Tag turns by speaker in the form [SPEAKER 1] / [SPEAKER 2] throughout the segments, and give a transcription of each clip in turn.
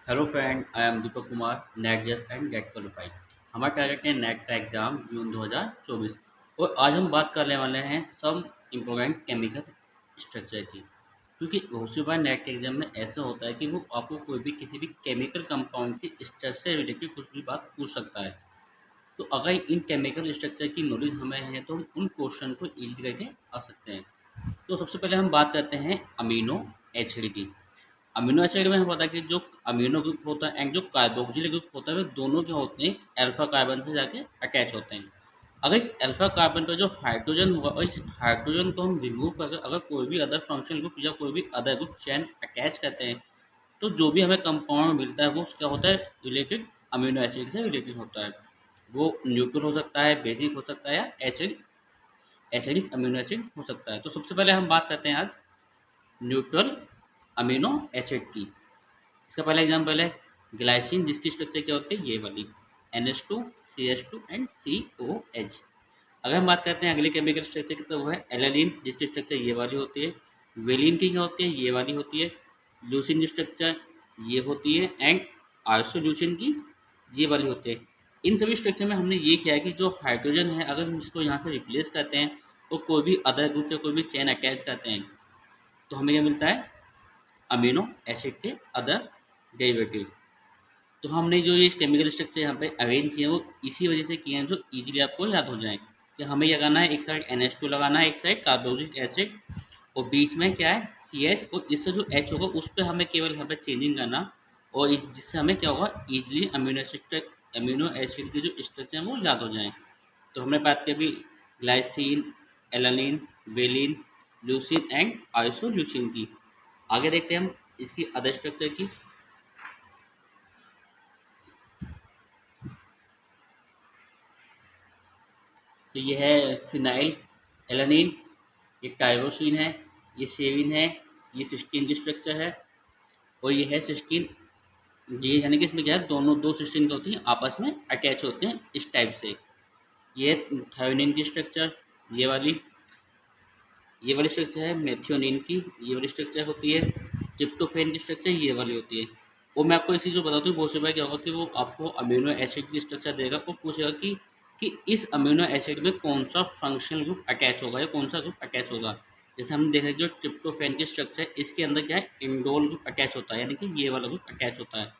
[SPEAKER 1] Hello friend, I am Deepak Kumar, NET JRF and get qualified. हमारा target है NET का exam June 2024। और आज हम बात करने वाले हैं सम इम्पोर्टेंट केमिकल स्ट्रक्चर की। क्योंकि बहुत सी बार नेट के एग्ज़ाम में ऐसा होता है कि वो आपको कोई भी किसी भी केमिकल कंपाउंड की स्ट्रक्चर से रिलेटेड कुछ भी बात पूछ सकता है। तो अगर इन केमिकल स्ट्रक्चर की नॉलेज हमें है तो हम उन क्वेश्चन को इजी करके आ सकते हैं। तो सबसे पहले हम बात करते हैं अमीनो एसिड की। अमीनो एसिड में हमें पता है कि जो अमीनो ग्रुप होता है एंड जो कार्बोक्सिल ग्रुप होता है वे दोनों क्या होते हैं, अल्फा कार्बन से जाके अटैच होते हैं। अगर इस अल्फा कार्बन पर जो हाइड्रोजन होगा और इस हाइड्रोजन को हम रिमूव करके अगर कोई भी अदर फंक्शनल ग्रुप या कोई भी अदर ग्रुप चेन अटैच करते हैं तो जो भी हमें कंपाउंड मिलता है वो क्या होता है, रिलेटेड अमीनो एसिड से रिलेटेड होता है। वो न्यूट्रल हो सकता है, बेसिक हो सकता है या एसिड एसिडिक अमीनो एसिड हो सकता है। तो सबसे पहले हम बात करते हैं आज न्यूट्रल अमीनो एसिड की। इसका पहला एग्जाम्पल है ग्लाइसिन, जिसकी स्ट्रक्चर क्या होती है, ये वाली NH2 CH2 एंड COH। अगर हम बात करते हैं अगले केमिकल स्ट्रक्चर की तो वो है एलानिन, जिसकी स्ट्रक्चर ये वाली होती है। वेलिन की क्या होती है, ये वाली होती है। ल्यूसिन की स्ट्रक्चर ये होती है एंड आइसोल्यूसिन की ये वाली होती है। इन सभी स्ट्रक्चर में हमने ये किया है कि जो हाइड्रोजन है अगर हम इसको यहाँ से रिप्लेस करते हैं और कोई भी अदर ग्रुप या कोई भी चेन अटैच करते हैं तो हमें क्या मिलता है, अमीनो एसिड के अदर डेरिवेटिव। तो हमने जो ये केमिकल स्ट्रक्चर यहाँ पे अरेंज किए हैं वो इसी वजह से किए हैं जो इजीली आपको याद हो जाए कि हमें ये लगाना है, एक साइड NH2 लगाना है, एक साइड कार्बोक्सिलिक एसिड और बीच में क्या है CH, और इससे जो H होगा उस पर हमें केवल यहाँ पे चेंजिंग करना। और जिससे हमें क्या होगा, इजीली अमीनो एसिड की जो स्ट्रक्चर है वो याद हो जाए। तो हमने बात की अभी glycine, alanine, valine, leucine and isoleucine की। आगे देखते हैं हम इसकी अदर स्ट्रक्चर की। तो ये है फिनाइल एलानिन, ये टायरोसिन है, ये सेविन है, ये सिस्टीन की स्ट्रक्चर है। और ये है सिस्टीन, ये यानी कि इसमें क्या है, दोनों दो सिस्टीन होती हैं आपस में अटैच होते हैं इस टाइप से। ये थायोनिन की स्ट्रक्चर ये वाली स्ट्रक्चर है। मेथियोनिन की ये वाली स्ट्रक्चर होती है। ट्रिप्टोफैन की स्ट्रक्चर ये वाली होती है। वो मैं आपको इसी जो बताता हूँ बहुत से बार क्या होगा कि वो आपको अमीनो एसिड की स्ट्रक्चर देगा, वो पूछेगा कि इस अमीनो एसिड में कौन सा फंक्शनल ग्रुप अटैच होगा या कौन सा ग्रुप अटैच होगा। जैसे हम देख रहे हैं जो ट्रिप्टोफैन की स्ट्रक्चर है इसके अंदर क्या है, इंडोल ग्रुप अटैच होता है, यानी कि ये वाला ग्रुप अटैच होता है।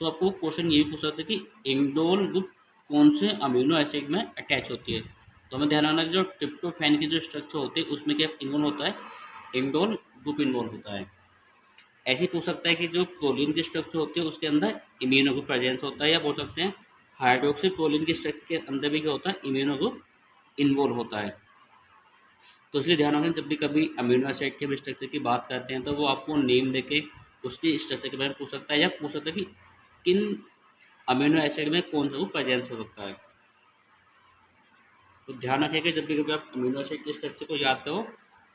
[SPEAKER 1] तो आपको क्वेश्चन ये भी पूछ सकते हैं कि इंडोल ग्रुप कौन से अमीनो एसिड में अटैच होती है। तो हमें ध्यान रखना कि जो ट्रिप्टोफैन की जो स्ट्रक्चर होती है उसमें क्या इन्वॉल्व होता है, इंडोल ग्रुप इन्वॉल्व होता है। ऐसे ही पूछ सकता है कि जो प्रोलीन की स्ट्रक्चर होती है उसके अंदर इम्यूनो ग्रुप प्रेजेंस होता है, या बोल सकते हैं हाइड्रोक्सी प्रोलीन की स्ट्रक्चर के अंदर भी क्या होता है, इम्यूनो ग्रुप इन्वॉल्व होता है। तो इसलिए ध्यान रखें जब भी कभी अमीनो एसिड के स्ट्रक्चर की बात करते हैं तो वो आपको नेम देके उसकी स्ट्रक्चर के बारे में पूछ सकता है, या पूछ सकता है कि किन अमीनो एसिड में कौन सा ग्रुप प्रेजेंस हो सकता है। तो ध्यान रखें कि जब भी कभी आप अमीनो एसिड के स्ट्रक्चर को याद करो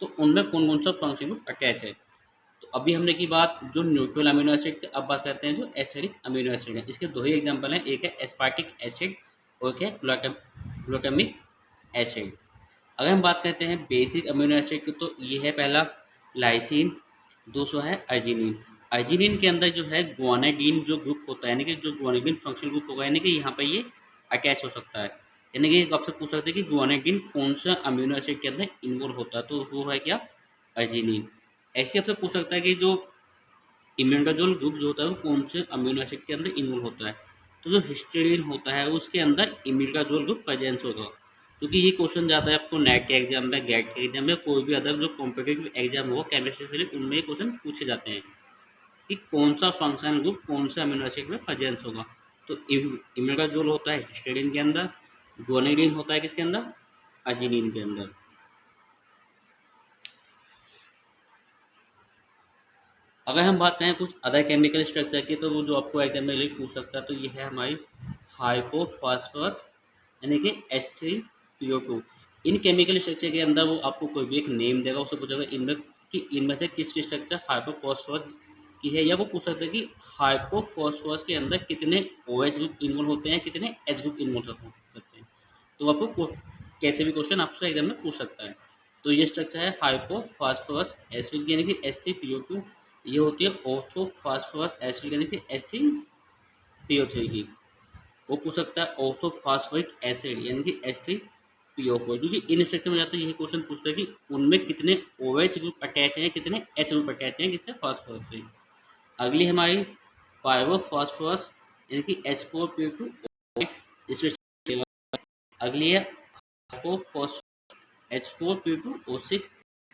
[SPEAKER 1] तो उनमें कौन कौन सा फंक्शन ग्रुप अटैच है। तो अभी हमने की बात जो न्यूट्रल अमीनो एसिड थे, अब बात करते हैं जो एसिडिक अमीनो एसिड है। इसके दो ही एग्जांपल हैं, एक है एस्पार्टिक एसिड और एक है ग्लूटामिक एसिड। अगर हम बात करते हैं बेसिक अमीनो एसिड की तो ये है पहला लाइसिन, दूसरा है अर्जिनिन। अर्जिनिन के अंदर जो है ग्वानाइडीन जो ग्रुप होता है, यानी कि जो ग्वानाइडीन फंक्शनल ग्रुप होगा, यानी कि यहाँ पर ये अटैच हो सकता है। यानी कि आपसे पूछ सकते हैं कि ग्वानाइडीन कौन सा अमीनो एसिड के अंदर इन्वॉल्व होता है, तो वो है क्या, अर्जिनिन। ऐसे आपसे पूछ सकता है कि जो इम्यूनोडाजोल ग्रुप जो होता है वो कौन से अमीनो एसिड के अंदर इन्वॉल्व होता है, तो जो हिस्टीडीन होता है उसके अंदर इम्यूनोडाजोल ग्रुप प्रेजेंस होगा। क्योंकि ये क्वेश्चन जाता है आपको नेट के एग्जाम में, गेट के एग्जाम में, कोई भी अदर जो कॉम्पिटेटिव एग्जाम होगा केमिस्ट्री से रिलेटेड उनमें ये क्वेश्चन पूछे जाते हैं कि कौन सा फंक्शनल ग्रुप कौन सा अमीनो एसिड में प्रेजेंस होगा। तो इम्यूनोडाजोल होता है हिस्टीडीन के अंदर, गुआनिडीन होता है किसके अंदर, अर्जिनिन के अंदर। अगर हम बात करें कुछ अदर केमिकल स्ट्रक्चर की तो वो जो आपको एग्जाम में पूछ सकता है, तो ये है हमारी हाइपोफॉस्फोरस, यानी कि H3PO2। इन केमिकल स्ट्रक्चर के अंदर वो आपको कोई भी एक नेम देगा, उससे पूछेगा इनमें कि इनमें से किसकी स्ट्रक्चर हाइपोफॉस्फोरस की है, या वो पूछ सकता है कि हाइपोफॉस्फोरस के अंदर कितने OH ग्रुप इन्वॉल्व होते हैं, कितने H ग्रुप इन्वॉल्व होते हैं। तो आपको कैसे भी क्वेश्चन आपसे एग्जाम में पूछ सकता है। तो ये स्ट्रक्चर है हाइपोफॉस्फोरस एसिड, यानी कि H3PO2 ये होती है ऑर्थोफॉस्फोरस एसिड यानी कि H3PO3 की। वो पूछ सकता है ऑर्थोफॉस्फोरिक एसिड यानी कि H3PO4, क्योंकि इन स्ट्रक्चर में जाता है यही क्वेश्चन पूछता है कि उनमें कितने OH ग्रुप अटैच हैं, कितने H ग्रुप अटैच हैं किससे, फास्फोरस से। अगली हमारी पायरोफॉस्फोरस यानी कि H4PO2। अगली है H4PO2O6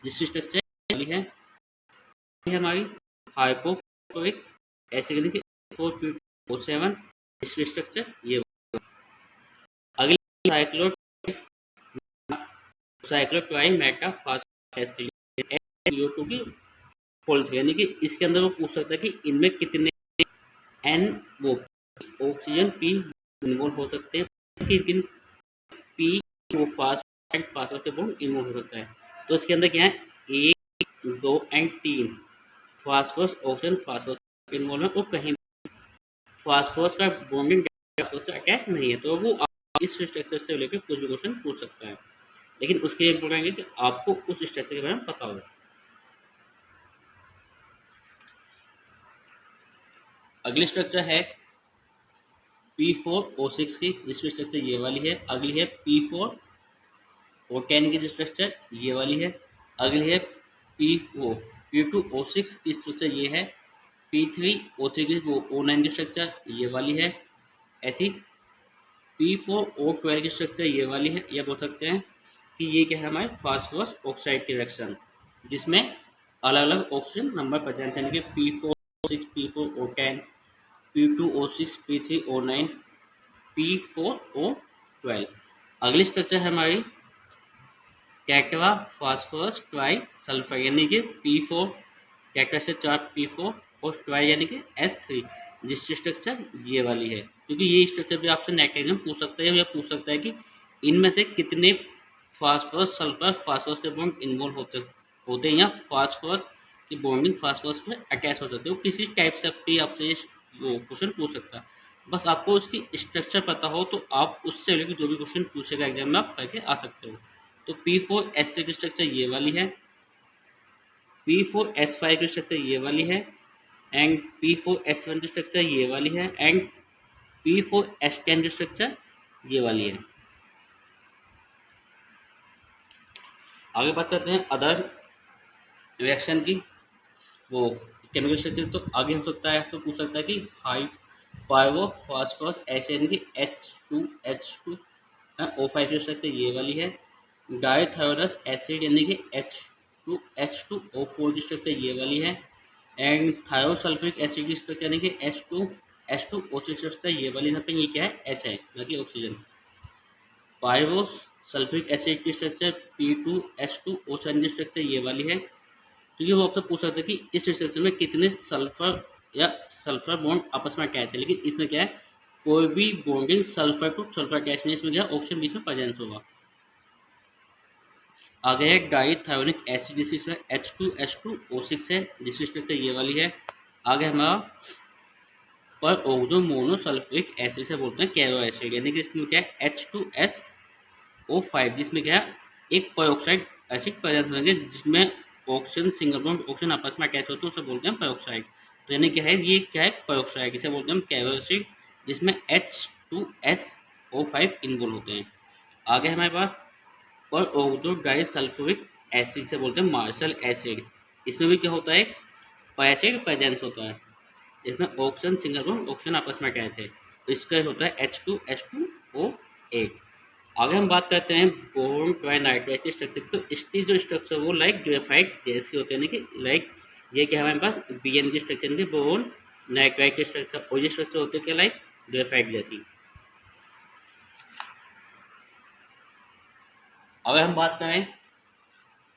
[SPEAKER 1] जिसकी स्ट्रक्चर वाली है। हमारी हाइपोक्लोरिक एसिड यानी कि H4PO7 जिसकी स्ट्रक्चर ये। अगली साइक्लो साइक्लोट्राइमेटाफॉस्फेट एसिड CO2 की फोल्ड, यानी कि इसके अंदर वो पूछ सकता है कि इनमें कितने एन वो ऑक्सीजन पी इन्वॉल्व हो सकते हैं, किन पी वो फास्फोरेट फास्फोरस के बॉन्ड इन्वॉल्व हो सकता है। तो इसके अंदर क्या है, 1 2 and 3 phosphorus oxygen phosphorus involve है, और कहीं फास्फोरस का बॉन्डिंग फास्फोरस से अटैच नहीं है। तो वो इस स्ट्रक्चर से लेकर कुछ भी क्वेश्चन पूछ सकता है, लेकिन उसके लिए इम्पोर्टेंट है कि आपको उस स्ट्रक्चर के बारे में पता हो। अगली स्ट्रक्चर है P4O6 की, जिसकी स्ट्रक्चर ये वाली है। अगली है P4O10 की स्ट्रक्चर ये वाली है। अगली है P2O6 की स्ट्रक्चर ये है। P3O3 की वो O9 की स्ट्रक्चर ये वाली है। ऐसी P4O12 की स्ट्रक्चर ये वाली है। ये बोल सकते हैं कि ये क्या है, हमारे फास्फोरस ऑक्साइड की रिएक्शन, जिसमें अलग अलग ऑक्सीजन नंबर प्रेजेंट है, यानी कि P4O6 P4O10 P2O6 P3O9 P4O12। अगली स्ट्रक्चर है हमारी टेट्रा फास्फोरस ट्राई सल्फाइड यानी कि P4, टेट्रा से 4 P4 और ट्राई यानी कि S3, जिसकी स्ट्रक्चर ये वाली है। क्योंकि ये स्ट्रक्चर भी आपसे नेक्स्ट एग्जाम पूछ सकता है, या पूछ सकता है कि इनमें से कितने फास्फोरस सल्फर फास्फोरस के बॉन्ड इन्वॉल्व होते हैं, या फास्फोरस की बॉन्डिंग फास्फोरस में अटैच हो सकते हो। किसी टाइप से आपसे वो क्वेश्चन पूछ सकता है। बस आपको उसकी स्ट्रक्चर पता हो तो आप उससे रिलेटेड जो भी क्वेश्चन पूछेगा एग्जाम में आप करके आ सकते हो। तो P4S3 की स्ट्रक्चर ये वाली है, P4S5 की स्ट्रक्चर ये वाली है, एंड P4S7 की स्ट्रक्चर ये वाली है, एंड P4S10 की स्ट्रक्चर ये वाली है। आगे बात करते हैं अदर रिएक्शन की, वो केमिकल स्ट्रक्चर। तो आगे हो सकता है, आपसे पूछ सकता है कि हाई पायरोफॉस्फोरस एसिड यानी कि H2H2 O5 की स्ट्रक्चर ये वाली है। डायथायोरस एसिड यानी कि H2H2O4 की स्ट्रक्चर ये वाली है, एंड थायोसल्फ्यूरिक एसिड की स्ट्रक्चर यानी कि H2H2O3 की स्ट्रक्चर ये वाली। यहाँ पे ये क्या है, H है ना कि ऑक्सीजन। पायरोसल्फ्यूरिक एसिड की स्ट्रक्चर P2H2O7 की स्ट्रक्चर ये वाली है। तो ये वो आपसे पूछ सकता है कि इस स्ट्रक्चर में कितने सल्फर या सल्फर बॉन्ड आपस में अटैच है, लेकिन इसमें क्या है, कोई भी bonding sulphur two sulphur attach नहीं, इसमें क्या है, ऑक्सीजन बीच में प्रेजेंस होगा। आगे है डाइथायोनिक एसिड, जिसमें H2H2O6 है, जिसकी स्ट्रक्चर ये वाली है। आगे हमारा पर ओजो मोनोसल्फ्यूरिक एसिड से बोलते हैं कैरो एसिड, यानी कि इसमें क्या है H2SO5, जिसमें क्या है एक पेरोक्साइड एसिड प्रेजेंट होंगे, जिसमें ऑक्सीजन सिंगल बॉन्ड ऑक्सीजन आपस में अटैच होते हैं, उसे बोलते हैं पेरोक्साइड। तो यानी क्या है, ये क्या है, पेरोक्साइड, इसे बोलते हैं कैरो एसिड, जिसमें H2SO5 इन्वॉल्व होते हैं। आगे हमारे पास और ओजो डाइसल्फ्यूरिक एसिड से बोलते हैं मार्शल एसिड। इसमें भी क्या होता है, एसिड प्रेजेंस होता है, इसमें ऑक्सीजन सिंगल बॉन्ड ऑक्सीजन आपस में अटैच है, तो इसका होता है H2H2O8। आगे हम बात करते हैं बोरोन ट्राइनाइट्राइड की स्ट्रक्चर। तो इसकी जो स्ट्रक्चर वो लाइक ग्रेफाइट जैसी होती है, कि लाइक ये क्या है, हमारे पास BN की स्ट्रक्चर की बोरोन नाइट्राइड की स्ट्रक्चर, और ये स्ट्रक्चर होती है क्या, लाइक ग्रेफाइट जैसी। अगर हम बात करें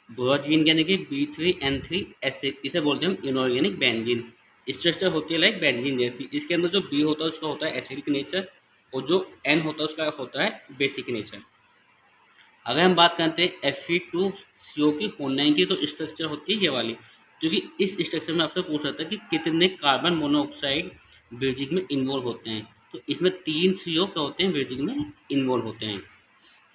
[SPEAKER 1] बोरोजीन यानी कि B3N3 एसिड, इसे बोलते हैं हम इनऑर्गेनिक बेंजीन। स्ट्रक्चर होती है लाइक बेंजीन जैसी। इसके अंदर जो B होता है उसका होता है एसिडिक नेचर, और जो N होता है उसका होता है बेसिक नेचर। अगर हम बात करते हैं Fe2CO की होने की, तो स्ट्रक्चर होती है ये वाली, क्योंकि इस स्ट्रक्चर में आपसे पूछ सकता है कि कितने कार्बन मोनोऑक्साइड ब्रिजिंग में इन्वॉल्व होते हैं। तो इसमें 3 CO क्या होते हैं, ब्रिजिंग में इन्वॉल्व होते हैं।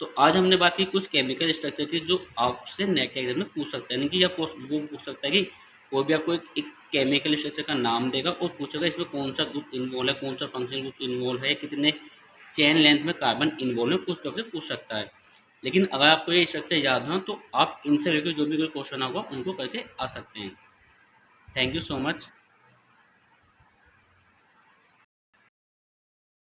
[SPEAKER 1] तो आज हमने बात की कुछ केमिकल स्ट्रक्चर की, जो आपसे नेक्स्ट एग्जाम में पूछ सकते हैं, यानी कि या वो पूछ सकता है कि कोई भी आपको एक केमिकल स्ट्रक्चर का नाम देगा और पूछेगा इसमें कौन सा ग्रुप इन्वॉल्व है, कौन सा फंक्शनल ग्रुप इन्वॉल्व है, कितने चेन लेंथ में कार्बन इन्वॉल्व है, कुछ टॉपिक पूछ सकता है। लेकिन अगर आपको ये स्ट्रक्चर याद हो तो आप इनसे रिलेटेड जो भी कोई क्वेश्चन होगा उनको करके आ सकते हैं। Thank you so much.